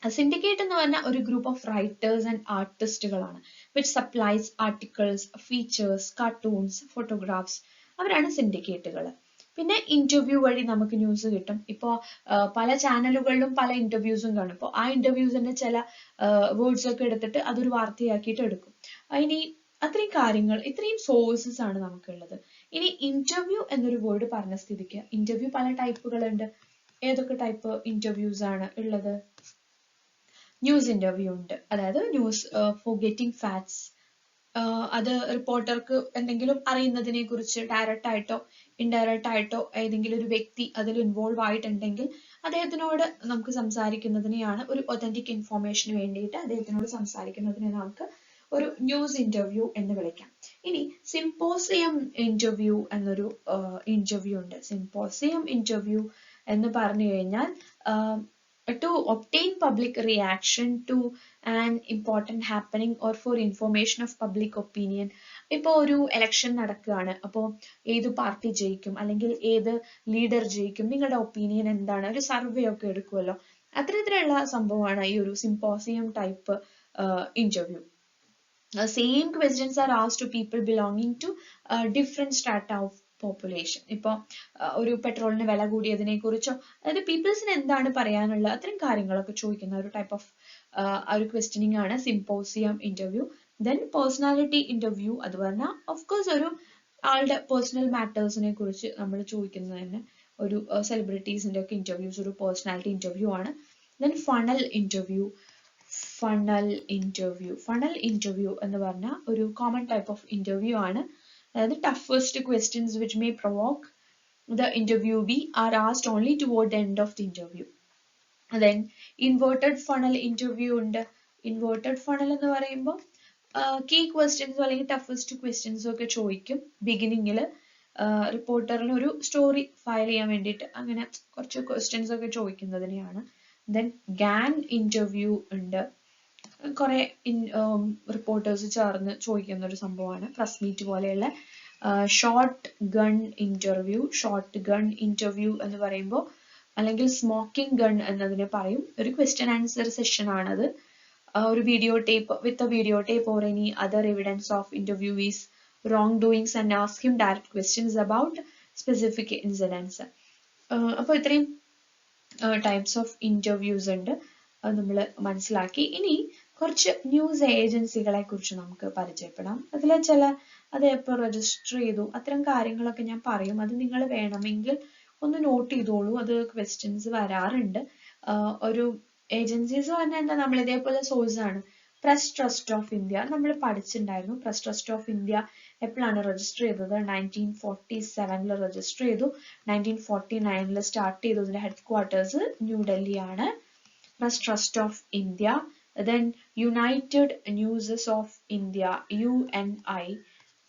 Syndicate എന്ന് പറഞ്ഞാൽ ഒരു ഗ്രൂപ്പ് ഓഫ് റൈറ്റേഴ്സ് ആൻഡ് ആർട്ടിസ്റ്റുകളാണ്. Which supplies articles, features, cartoons, photographs. അവരാണ് സിൻഡിക്കേറ്റുകൾ. പിന്നെ ഇന്റർവ്യൂ വഴി നമുക്ക് ന്യൂസ് കിട്ടും. ഇപ്പോൾ പല ചാനലുകളിലും പല ഇന്റർവ്യൂസും കാണും. ഇപ്പോൾ ആ ഇന്റർവ്യൂസിന്റെ ചില വേർഡ്സ് ഒക്കെ എടുത്തിട്ട് അതൊരു വാർത്തയാക്കിയിട്ട് എടുക്കും. ഇനി അത്രയും കാര്യങ്ങൾ, ഇത്രയും സോഴ്സസ് ആണ് നമുക്കുള്ളത്. ഇനി ഇന്റർവ്യൂ എന്നൊരു വേർഡ് പറഞ്ഞ സ്ഥിതിക്ക് ഇന്റർവ്യൂ പല ടൈപ്പുകളുണ്ട്. ഏതൊക്കെ ടൈപ്പ് ഇന്റർവ്യൂസ് ആണ് ഉള്ളത്? ന്യൂസ് ഇന്റർവ്യൂ ഉണ്ട്, അതായത് ന്യൂസ് ഫോർ ഗെറ്റിംഗ് ഫാക്ട്സ്. അത് റിപ്പോർട്ടർക്ക് എന്തെങ്കിലും അറിയുന്നതിനെ കുറിച്ച് ഡയറക്റ്റ് ആയിട്ടോ ഇൻഡയറക്റ്റ് ആയിട്ടോ ഏതെങ്കിലും ഒരു വ്യക്തി അതിൽ ഇൻവോൾവ് ആയിട്ടുണ്ടെങ്കിൽ അദ്ദേഹത്തിനോട് നമുക്ക് സംസാരിക്കുന്നതിനെയാണ്, ഒരു ഒതന്റിക് ഇൻഫോർമേഷന് വേണ്ടിയിട്ട് അദ്ദേഹത്തിനോട് സംസാരിക്കുന്നതിനെ നമുക്ക് ഒരു ന്യൂസ് ഇന്റർവ്യൂ എന്ന് വിളിക്കാം. ഇനി സിംപോസിയം ഇന്റർവ്യൂ എന്നൊരു ഇന്റർവ്യൂ ഉണ്ട്. സിംപോസിയം ഇന്റർവ്യൂ എന്ന് പറഞ്ഞു കഴിഞ്ഞാൽ to obtain public reaction to an important happening or for information of public opinion. ഇപ്പോൾ ഒരു election നടക്കുകയാണ്, അപ്പോൾ ഏത് പാർട്ടി ജയിക്കും അല്ലെങ്കിൽ ഏത് ലീഡർ ജയിക്കും, നിങ്ങളുടെ ഒപ്പീനിയൻ എന്താണ്, ഒരു സർവേ ഒക്കെ എടുക്കുമല്ലോ, അത്തരത്തിലുള്ള സംഭവമാണ് ഈ ഒരു symposium type interview. Same questions are asked to people belonging to different strata of population. ഇപ്പോൾ ഒരു പെട്രോളിന് വില കൂടിയതിനെ കുറിച്ചോ, അതായത് പീപ്പിൾസിന് എന്താണ് പറയാനുള്ളത്, അത്തരം കാര്യങ്ങളൊക്കെ ചോദിക്കുന്ന ഒരു ടൈപ്പ് ഓഫ് ഒരു ക്വസ്റ്റ്യനിങ് ആണ് symposium interview. Then personality interview, അത് പറഞ്ഞാൽ ഓഫ് കോഴ്സ് ഒരു ആളുടെ പേഴ്സണൽ മാറ്റേഴ്സിനെ കുറിച്ച് നമ്മൾ ചോദിക്കുന്നത് തന്നെ, ഒരു സെലിബ്രിറ്റീസിന്റെ ഒക്കെ ഇന്റർവ്യൂസ് ഒരു പേഴ്സണാലിറ്റി ഇന്റർവ്യൂ ആണ്. Then funnel interview. Funnel interview എന്ന് പറഞ്ഞാൽ ഒരു കോമൺ ടൈപ്പ് ഓഫ് ഇന്റർവ്യൂ ആണ്. അതായത് toughest questions which may provoke the interviewee are asked only toward the end of the interview. Then inverted funnel interview ഉണ്ട്. Inverted funnel എന്ന് പറയുമ്പോൾ key ക്വസ്റ്റ്യൻസോ അല്ലെങ്കിൽ toughest ക്വസ്റ്റ്യൻസോ ഒക്കെ ചോദിക്കും ബിഗിനിങ്ങിൽ. റിപ്പോർട്ടറിന് ഒരു സ്റ്റോറി ഫയൽ ചെയ്യാൻ വേണ്ടിയിട്ട് അങ്ങനെ കുറച്ച് ക്വസ്റ്റ്യൻസ് ഒക്കെ ചോദിക്കുന്നതിനെയാണ്. ദെൻ ഗാൻ ഇന്റർവ്യൂ ഉണ്ട്. കുറെ റിപ്പോർട്ടേഴ്സ് ചേർന്ന് ചോദിക്കുന്ന ഒരു സംഭവമാണ്, പ്രസ് മീറ്റ് പോലെയുള്ള. Short gun interview. Short gun interview എന്ന് പറയുമ്പോൾ, അല്ലെങ്കിൽ സ്മോക്കിംഗ് ഗൺ എന്നതിനെ പറയും, ഒരു ക്വസ്റ്റ്യൻ ആൻസർ സെഷൻ ആണത്. ഒരു video tape with a video tape or any other evidence of interviewees wrong doings and ask him direct questions about specific incidents. അപ്പോൾ ഇത്രയും ടൈപ്സ് ഓഫ് ഇന്റർവ്യൂസ് ഉണ്ട്, അത് നമ്മൾ മനസ്സിലാക്കി. ഇനി കുറച്ച് ന്യൂസ് ഏജൻസികളെ കുറിച്ച് നമുക്ക് പരിചയപ്പെടാം. അതിൽ അത് എപ്പോൾ രജിസ്റ്റർ ചെയ്തു, അത്തരം കാര്യങ്ങളൊക്കെ ഞാൻ പറയും. അത് നിങ്ങൾ വേണമെങ്കിൽ ഒന്ന് നോട്ട് ചെയ്തോളൂ, അത് ക്വസ്റ്റ്യൻസ് വരാറുണ്ട്. ഒരു ഏജൻസീസ് പറഞ്ഞാൽ എന്താ, നമ്മൾ ഇതേപോലെ സോഴ്സ് ആണ്. പ്രസ് ട്രസ്റ്റ് ഓഫ് ഇന്ത്യ നമ്മൾ പഠിച്ചിട്ടുണ്ടായിരുന്നു. പ്രസ് ട്രസ്റ്റ് ഓഫ് ഇന്ത്യ എപ്പോഴാണ് രജിസ്റ്റർ ചെയ്തത്? 1947 രജിസ്റ്റർ ചെയ്തു. 1949 സ്റ്റാർട്ട് ചെയ്തു. ഇതിന്റെ ഹെഡ് ക്വാർട്ടേഴ്സ് ന്യൂഡൽഹിയാണ്. Press trust of India. Then United Newses of India, UNI,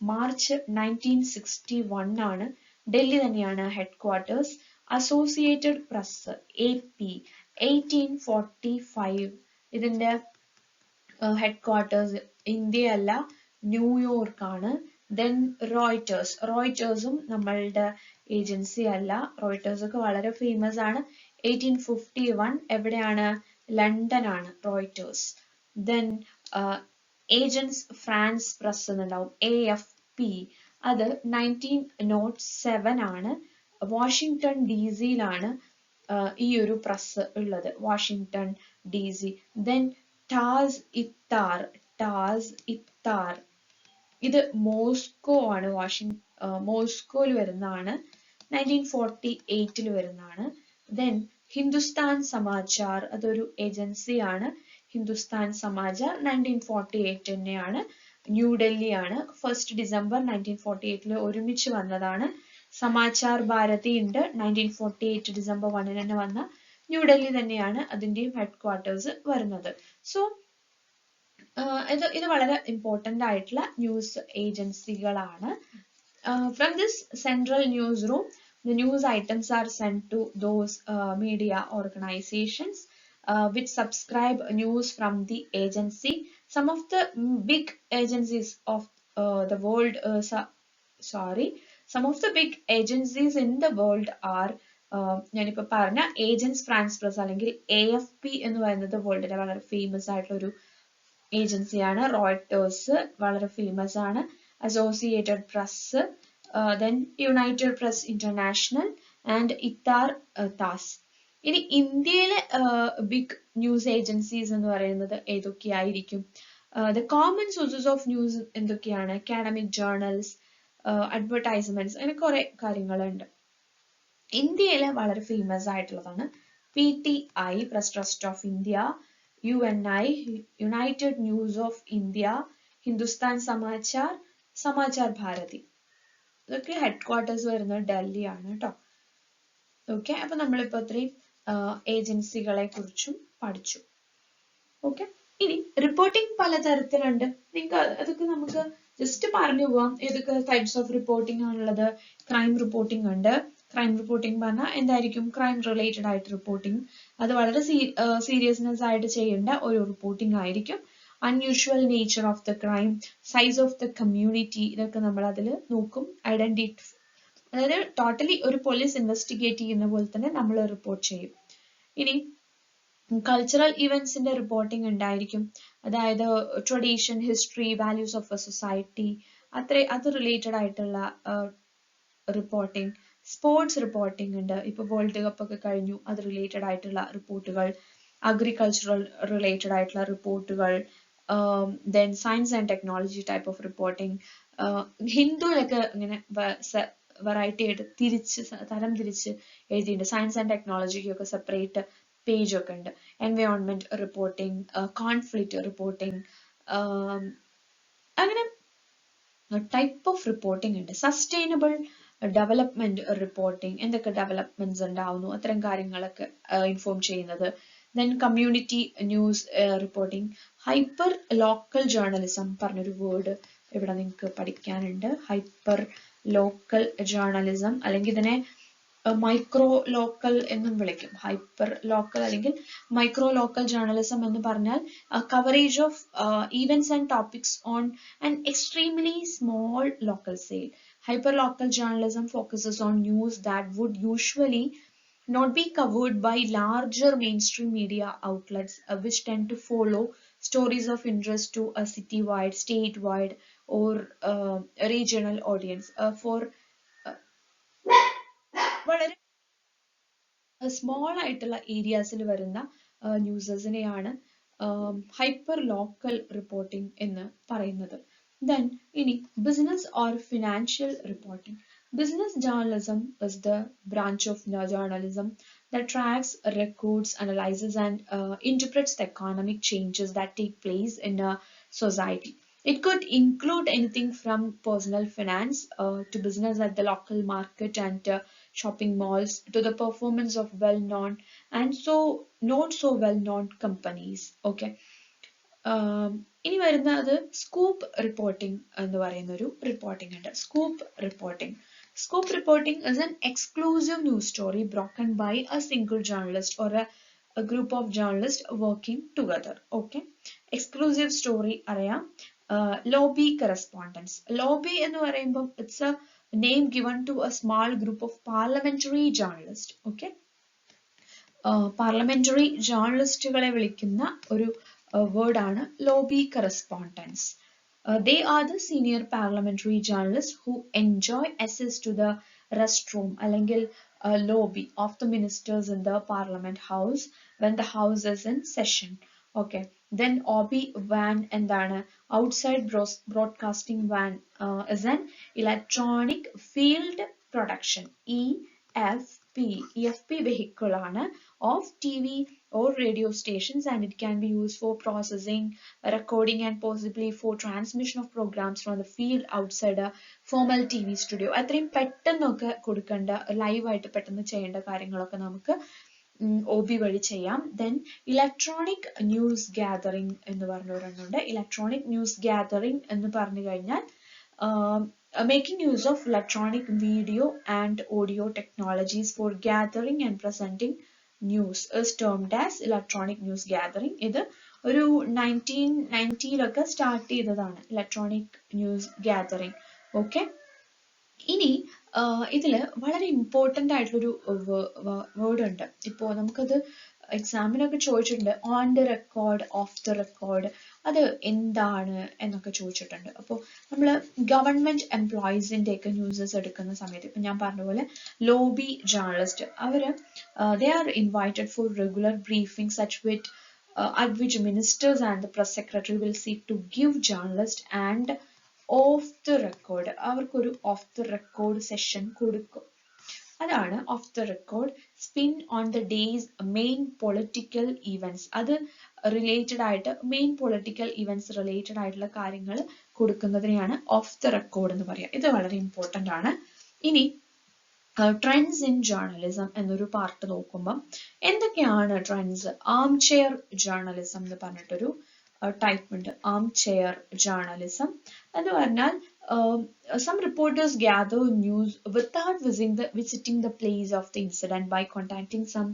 March 1961 ആണ്. ഡൽഹി തന്നെയാണ് headquarters. Associated press, AP, 1845. ഇതിന്റെ ഹെഡ് ക്വാർട്ടേഴ്സ് ഇന്ത്യയല്ല, ന്യൂയോർക്ക് ആണ്. Then Reuters. റോയിറ്റേഴ്സും നമ്മളുടെ ഏജൻസി അല്ല. റോയിറ്റേഴ്സ് ഒക്കെ വളരെ ഫേമസ് ആണ്. 1851 എവിടെയാണ്? ലണ്ടൻ ആണ് Reuters. Then Agence France Presse എന്നുണ്ടാവും, AFP. അത് 1907 ആണ്. വാഷിംഗ്ടൺ DC-യിലാണ് ഈ ഒരു പ്രസ് ഉള്ളത്, വാഷിംഗ്ടൺ DC. ദെൻ ടാസ് ഇത്താർ. ഇത് മോസ്കോ ആണ്. മോസ്കോയിൽ വരുന്നതാണ്. 1948 വരുന്നതാണ്. ദെൻ ഹിന്ദുസ്ഥാൻ സമാചാർ, അതൊരു ഏജൻസിയാണ്. ഹിന്ദുസ്ഥാൻ സമാചാർ 1948 തന്നെയാണ്. ന്യൂഡൽഹിയാണ്. 1 ഡിസംബർ 1948 ഒരുമിച്ച് വന്നതാണ്. സമാചാർ ഭാരതി ഉണ്ട്, 1948 ഡിസംബർ 1 തന്നെ വന്ന. ന്യൂഡൽഹി തന്നെയാണ് അതിന്റെയും ഹെഡ് ക്വാർട്ടേഴ്സ് വരുന്നത്. സോ ഇത് വളരെ ഇമ്പോർട്ടന്റ് ആയിട്ടുള്ള ന്യൂസ് ഏജൻസികളാണ്. From this central newsroom, the news items are sent to those media organizations which subscribe news from the agency. Some of the big agencies of the world, some of the big agencies in the world are ഞാനിപ്പോൾ പറഞ്ഞ agents France press അല്ലെങ്കിൽ AFP എന്ന് പറയുന്നത് വേൾഡിലെ വളരെ famous ആയിട്ടുള്ള ഒരു ഏജൻസിയാണ്. Reuters വളരെ ഫേമസ് ആണ്. Associated press, then United Press International and Ittar TAS. ഇനി ഇന്ത്യയിലെ ബിഗ് ന്യൂസ് ഏജൻസീസ് എന്ന് പറയുന്നത് ഏതൊക്കെയായിരിക്കും? The common sources of news എന്തൊക്കെയാണ്? അക്കാഡമിക് ജേർണൽസ്, അഡ്വർടൈസ്മെന്റ്സ്, അങ്ങനെ കുറെ കാര്യങ്ങളുണ്ട്. ഇന്ത്യയിലെ വളരെ ഫേമസ് ആയിട്ടുള്ളതാണ് PTI, press trust of India, UNI, united news of India, Hindustan Samachar, Samachar Bharati. ഇതൊക്കെ ഹെഡ് ക്വാർട്ടേഴ്സ് വരുന്നത് ഡൽഹിയാണ് കേട്ടോ. ഓക്കെ, അപ്പൊ നമ്മളിപ്പോ ഇത്രയും ഏജൻസികളെ കുറിച്ചും പഠിച്ചു. ഓക്കെ, ഇനി റിപ്പോർട്ടിംഗ് പലതരത്തിലുണ്ട്. അതൊക്കെ നമുക്ക് ജസ്റ്റ് പറഞ്ഞു പോവാം. ഏതൊക്കെ ടൈപ്സ് ഓഫ് റിപ്പോർട്ടിംഗ് ആണുള്ളത്? ക്രൈം റിപ്പോർട്ടിംഗ് ഉണ്ട്, ക്രൈം റിപ്പോർട്ടിംഗ് പറഞ്ഞാൽ എന്തായിരിക്കും? ക്രൈം റിലേറ്റഡ് ആയിട്ട് റിപ്പോർട്ടിംഗ്. അത് വളരെ സീരിയസ്നെസ് ആയിട്ട് ചെയ്യേണ്ട ഒരു റിപ്പോർട്ടിംഗ് ആയിരിക്കും. Unusual nature of the crime, size of the community, ഇതൊക്കെ നമ്മൾ അതിൽ നോക്കും. അതായത് ടോട്ടലി ഒരു പോലീസ് ഇൻവെസ്റ്റിഗേറ്റ് ചെയ്യുന്ന പോലെ തന്നെ നമ്മൾ റിപ്പോർട്ട് ചെയ്യും. ഇനി കൾച്ചറൽ ഇവന്റ്സിന്റെ റിപ്പോർട്ടിംഗ് ഉണ്ടായിരിക്കും. അതായത് tradition, history, values of A society, അത് റിലേറ്റഡ് ആയിട്ടുള്ള റിപ്പോർട്ടിംഗ്. സ്പോർട്സ് റിപ്പോർട്ടിംഗ് ഉണ്ട്. ഇപ്പൊ വേൾഡ് കപ്പ് ഒക്കെ കഴിഞ്ഞു, അത് റിലേറ്റഡ് ആയിട്ടുള്ള റിപ്പോർട്ടുകൾ. അഗ്രികൾച്ചറൽ റിലേറ്റഡ് ആയിട്ടുള്ള റിപ്പോർട്ടുകൾ. Then science and technology type of reporting. ഹിന്ദുവിലൊക്കെ ഇങ്ങനെ വെറൈറ്റി ആയിട്ട് തരം തിരിച്ച് എഴുതിയിട്ടുണ്ട്. സയൻസ് ആൻഡ് ടെക്നോളജിക്കൊക്കെ സെപ്പറേറ്റ് പേജ് ഒക്കെ ഉണ്ട്. എൻവയോൺമെന്റ് റിപ്പോർട്ടിംഗ്, കോൺഫ്ലിക്റ്റ് റിപ്പോർട്ടിംഗ്, അങ്ങനെ ടൈപ്പ് ഓഫ് റിപ്പോർട്ടിംഗ് ഉണ്ട്. സസ്റ്റൈനബിൾ ഡെവലപ്മെന്റ് റിപ്പോർട്ടിംഗ്, എന്തൊക്കെ ഡെവലപ്മെന്റ്സ് ഉണ്ടാവുന്നു അത്തരം കാര്യങ്ങളൊക്കെ ഇൻഫോം ചെയ്യുന്നത്. Then community news reporting. Hyperlocal journalism പറഞ്ഞൊരു വേർഡ് ഇവിടെ നിങ്ങൾക്ക് പഠിക്കാനുണ്ട്. ഹൈപ്പർ ലോക്കൽ ജേർണലിസം, അല്ലെങ്കിൽ ഇതിനെ മൈക്രോ ലോക്കൽ എന്നും വിളിക്കും. ഹൈപ്പർ ലോക്കൽ അല്ലെങ്കിൽ മൈക്രോ ലോക്കൽ ജേർണലിസം എന്ന് പറഞ്ഞാൽ coverage of events and topics on an extremely small local scale. Hyper local journalism focuses on news that would usually not be covered by larger mainstream media outlets, which tend to follow stories of interest to a citywide, statewide, or regional audience. For വളരെ small ആയിട്ടുള്ള ഏരിയാസിൽ വരുന്ന ന്യൂസസിനെയാണ് hyper local reporting എന്ന് പറയുന്നത്. Then, ഇനി business or financial reporting. Business journalism is the branch of journalism that tracks, records, analyzes, and interprets the economic changes that take place in a society. It could include anything from personal finance to business at the local market and shopping malls to the performance of well-known and so not so well-known companies. Okay. ഇനി വരുന്നത് scoop reporting എന്ന് പറയുന്ന ഒരു reporting ഉണ്ട്. Scoop reporting. Scoop reporting is an exclusive news story broken by a single journalist or a group of journalists working together. Okay. Exclusive story അറിയാം. Lobby correspondence. Lobby എന്ന് പറയുമ്പോൾ it's a name given to a small group of parliamentary journalists. Okay. Parliamentary ജേർണലിസ്റ്റുകളെ വിളിക്കുന്ന ഒരു word ആണ് lobby correspondence. They are the senior parliamentary journalists who enjoy access to the restroom അല്ലെങ്കിൽ lobby of the ministers in the parliament house when the house is in session. Okay. Then OB-WAN എന്താണ്? Outside broadcasting WAN is an electronic field production. EFP vehicle ആണ് of TV or radio stations, and it can be used for processing, recording, and possibly for transmission of programs from the field outside a formal TV studio. അത്രയും പെട്ടെന്നൊക്കെ കൊടുക്കേണ്ട, ലൈവായിട്ട് പെട്ടെന്ന് ചെയ്യേണ്ട കാര്യങ്ങളൊക്കെ നമുക്ക് OB വഴി ചെയ്യാം. Then electronic news gathering എന്ന് പറഞ്ഞ ഒരെണ്ണമുണ്ട്. Electronic news gathering എന്ന് പറഞ്ഞു കഴിഞ്ഞാൽ making use of electronic video and audio technologies for gathering and presenting news is termed as electronic news gathering. ഇത് ഒരു 1990 സ്റ്റാർട്ട് ചെയ്തതാണ് ഇലക്ട്രോണിക് ന്യൂസ് ഗാദറിംഗ്. ഓക്കെ. ഇനി ഇതില് വളരെ ഇമ്പോർട്ടൻ്റ് ആയിട്ടുള്ളൊരു വേർഡ് ഉണ്ട്. ഇപ്പോൾ നമുക്കത് എക്സാമിനൊക്കെ ചോദിച്ചിട്ടുണ്ട്. On the record, of the record, അത് എന്താണ് എന്നൊക്കെ ചോദിച്ചിട്ടുണ്ട്. അപ്പോൾ നമ്മൾ ഗവൺമെന്റ് എംപ്ലോയീസിന്റെ ഒക്കെ ന്യൂസസ് എടുക്കുന്ന സമയത്ത് ഇപ്പം ഞാൻ പറഞ്ഞ പോലെ ലോബി ജേർണലിസ്റ്റ് അവര് they are invited for regular briefings at which ministers and the press secretary will seek to give journalists and off the record അവർക്കൊരു off the record session കൊടുക്കും. അതാണ് off the record. Spin on the day's main political events. അത് related ആയിട്ട് main political events related ആയിട്ടുള്ള കാര്യങ്ങൾ കൊടുക്കുന്നതിനെയാണ് of the record എന്ന് പറയുക. ഇത് വളരെ ഇമ്പോർട്ടൻ്റ് ആണ്. ഇനി ട്രെൻഡ്സ് ഇൻ ജേർണലിസം എന്നൊരു പാർട്ട് നോക്കുമ്പം എന്തൊക്കെയാണ് ട്രെൻഡ്സ്? ആം ചെയർ ജേർണലിസം എന്ന് പറഞ്ഞിട്ടൊരു ടൈപ്പ് ഉണ്ട്. ആം ചെയർ ജേർണലിസം എന്ന് പറഞ്ഞാൽ Some reporters gather news without visiting the place of the incident by contacting some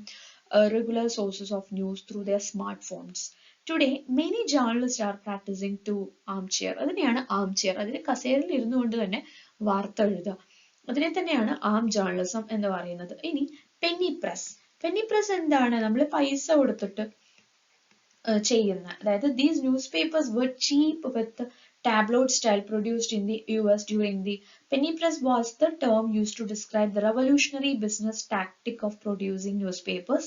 regular sources of news through their smartphones. Today, many journalists are practicing to armchair. അതിനെയാണ് armchair. അതിന് കസേരയിൽ ഇരുന്നുകൊണ്ട് തന്നെ വാർത്ത എഴുതുക. അതിനെ തന്നെയാണ് ആം ജേർണലിസം എന്ന് പറയുന്നത്. ഇനി പെന്നി പ്രസ്. പെന്നി പ്രസ് എന്താണ്? നമ്മൾ പൈസ കൊടുത്തിട്ട് ചെയ്യുന്ന, അതായത് these newspapers were cheap with tabloid style produced in the US during the penny press was the term used to describe the revolutionary business tactic of producing newspapers,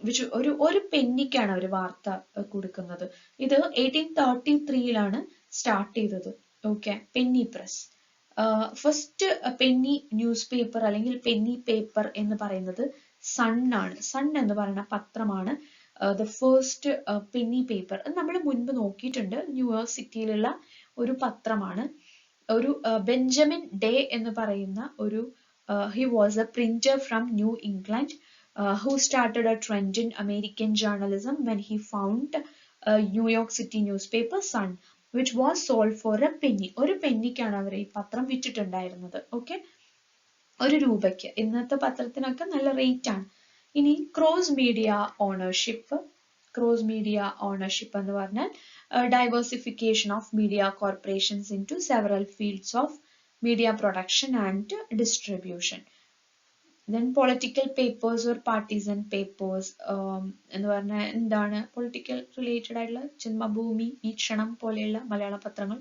which ഒരു പെന്നിക്കാണ് അവർ വാർത്ത കൊടുക്കുന്നത്. ഇത് 1833 സ്റ്റാർട്ട് ചെയ്തത്. Okay, Penny press. First Penny news paper അല്ലെങ്കിൽ Penny paper എന്ന് പറയുന്നത് sun ആണ്. Sun എന്ന് പറയുന്ന പത്രമാണ് the first penny paper. നമ്മൾ മുൻപ് നോക്കിയിട്ടുണ്ട്. ന്യൂയോർക്ക് സിറ്റിയിലുള്ള ഒരു പത്രമാണ്. ഒരു ബെഞ്ചമിൻ ഡേ എന്ന് പറയുന്ന ഒരു he was a printer from New England who started a trend in American journalism when he found New York City newspaper Sun, which was sold for a penny. ഒരു പെന്നിക്കാണ് അവർ ഈ പത്രം വിറ്റിട്ടുണ്ടായിരുന്നത്. Okay, ഒരു രൂപയ്ക്ക്. ഇന്നത്തെ പത്രത്തിനൊക്കെ നല്ല റേറ്റ് ആണ്. ഇനി cross media ownership. Cross media ownership എന്ന് പറഞ്ഞാൽ diversification of media corporations into several fields of media production and distribution. Then political papers or partisan papers എന്ന് പറഞ്ഞാൽ എന്താണ്? പൊളിറ്റിക്കൽ റിലേറ്റഡ് ആയിട്ടുള്ള ജന്മഭൂമി, വീക്ഷണം പോലെയുള്ള മലയാള പത്രങ്ങൾ.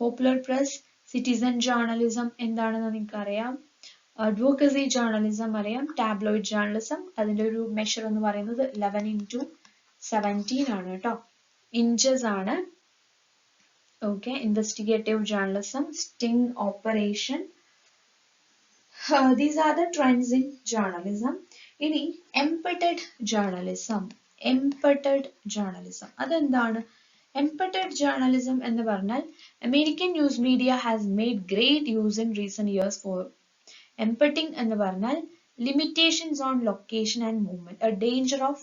പോപ്പുലർ പ്രസ്, സിറ്റിസൺ ജേർണലിസം എന്താണെന്ന് നിങ്ങൾക്ക് അറിയാം. അഡ്വക്കസി ജേർണലിസം അറിയാം. ടാബ്ലോയിഡ് ജേർണലിസം, അതിന്റെ ഒരു മെഷർ എന്ന് പറയുന്നത് 11:17 ആണ് കേട്ടോ, ഇഞ്ചസ് ആണ്. Okay, investigative journalism, sting operation. These are the trends in journalism. ഇനി എംപെറ്റഡ് ജേർണലിസം. എംപെറ്റഡ് ജേർണലിസം അതെന്താണ്? എംപെറ്റഡ് ജേർണലിസം എന്ന് പറഞ്ഞാൽ American news media has made great use in recent years for embedding എന്ന് പറഞ്ഞാൽ limitations on location and movement. A danger of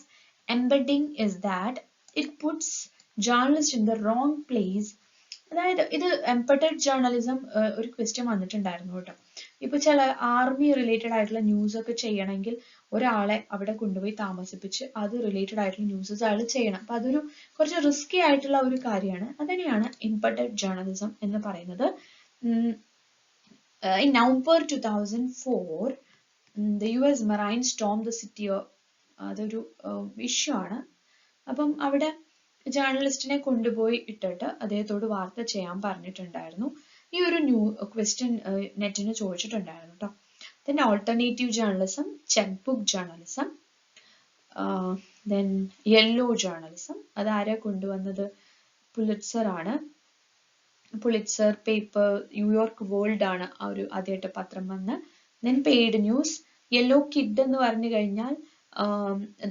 embedding is that it puts journalists in the wrong place. അതായത് ഇത് എംപെറ്റഡ് journalism ഒരു question വന്നിട്ടുണ്ടായിരുന്നു കേട്ടോ. ഇപ്പൊ ചില army related ആയിട്ടുള്ള ന്യൂസ് ഒക്കെ ചെയ്യണമെങ്കിൽ ഒരാളെ അവിടെ കൊണ്ടുപോയി താമസിപ്പിച്ച് അത് റിലേറ്റഡ് ആയിട്ടുള്ള ന്യൂസസ് അയാൾ ചെയ്യണം. അപ്പൊ അതൊരു കുറച്ച് റിസ്കി ആയിട്ടുള്ള ഒരു കാര്യമാണ്. അതിനെയാണ് എംപെറ്റഡ് ജേർണലിസം എന്ന് പറയുന്നത്. In November 2004, the US Marine stormed the city. അതൊരു ഇഷ്യൂ ആണ്. അപ്പം അവിടെ ജേർണലിസ്റ്റിനെ കൊണ്ടുപോയി ഇട്ടിട്ട് അദ്ദേഹത്തോട് വാർത്ത ചെയ്യാൻ പറഞ്ഞിട്ടുണ്ടായിരുന്നു. ഈ ഒരു ക്വസ്റ്റ്യൻ നെറ്റിന് ചോദിച്ചിട്ടുണ്ടായിരുന്നു കേട്ടോ. then alternative journalism, checkbook journalism, then yellow journalism. അത് ആരാ കൊണ്ടുവന്നത്? പുലിറ്റ്സർ ആണ്. പുലിറ്റ്സർ പേപ്പർ ന്യൂയോർക്ക് വേൾഡ് ആണ് ആ ഒരു ആദ്യമായിട്ട് പത്രം വന്ന്. then paid news. Yellow kid എന്ന് പറഞ്ഞു കഴിഞ്ഞാൽ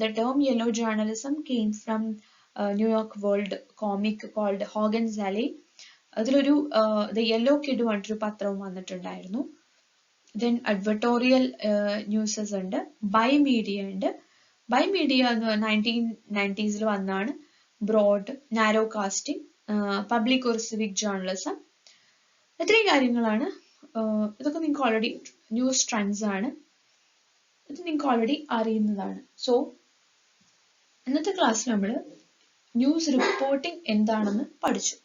the term yellow journalism came from New York world comic called Hogan's Alley. അതിലൊരു the yellow kid പറഞ്ഞിട്ടൊരു പത്രവും വന്നിട്ടുണ്ടായിരുന്നു. then advertorial ന്യൂസസ് ഉണ്ട്. ബൈ മീഡിയ ഉണ്ട്. ബൈ മീഡിയ എന്ന് 1990s വന്നാണ്. Broad, narrowcasting, public or civic journalism. ഇത്രയും കാര്യങ്ങളാണ്. ഇതൊക്കെ നിങ്ങൾക്ക് ഓൾറെഡി ന്യൂസ് ട്രെൻഡ്സ് ആണ്. ഇത് നിങ്ങൾക്ക് ഓൾറെഡി അറിയുന്നതാണ്. സോ ഇന്നത്തെ ക്ലാസ്സിൽ നമ്മൾ ന്യൂസ് റിപ്പോർട്ടിംഗ് എന്താണെന്ന് പഠിച്ചു.